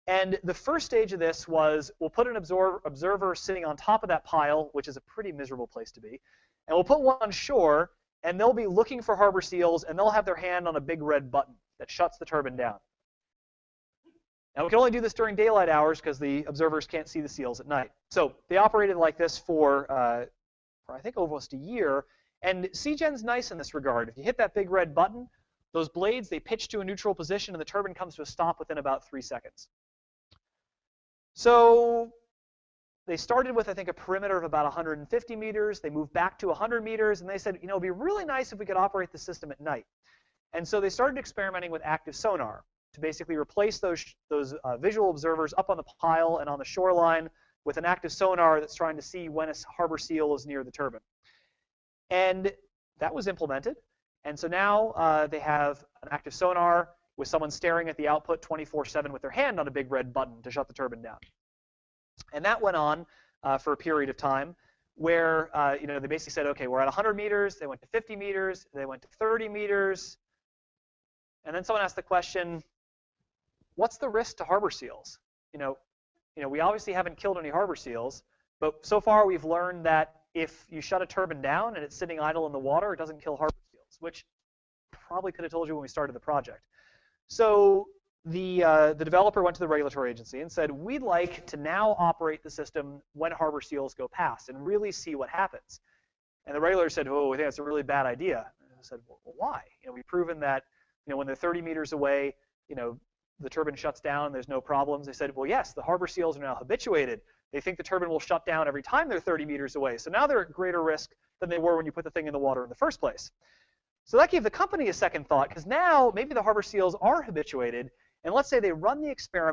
And the first stage of this was we'll put an observer sitting on top of that pile, which is a pretty miserable place to be, and we'll put one on shore, and they'll be looking for harbor seals, and they'll have their hand on a big red button that shuts the turbine down. Now, we can only do this during daylight hours because the observers can't see the seals at night. So they operated like this for I think, almost a year. And CGen's nice in this regard. If you hit that big red button, those blades, they pitch to a neutral position, and the turbine comes to a stop within about 3 seconds. So they started with, I think, a perimeter of about 150 meters. They moved back to 100 meters, and they said, you know, it'd be really nice if we could operate the system at night. And so they started experimenting with active sonar to basically replace those visual observers up on the pile and on the shoreline with an active sonar that's trying to see when a harbor seal is near the turbine. And that was implemented. And so now they have an active sonar with someone staring at the output 24/7 with their hand on a big red button to shut the turbine down. And that went on for a period of time where you know, they basically said, OK, we're at 100 meters. They went to 50 meters. They went to 30 meters. And then someone asked the question, what's the risk to harbor seals? You know, we obviously haven't killed any harbor seals, but so far we've learned that if you shut a turbine down and it's sitting idle in the water, it doesn't kill harbor seals, which probably could have told you when we started the project. So the developer went to the regulatory agency and said, we'd like to now operate the system when harbor seals go past and really see what happens. And the regulator said, oh, I think that's a really bad idea. And I said, well, why? You know, we've proven that, you know, when they're 30 meters away, you know, the turbine shuts down, there's no problems. They said, well, yes, the harbor seals are now habituated. They think the turbine will shut down every time they're 30 meters away. So now they're at greater risk than they were when you put the thing in the water in the first place. So that gave the company a second thought, because now maybe the harbor seals are habituated, and let's say they run the experiment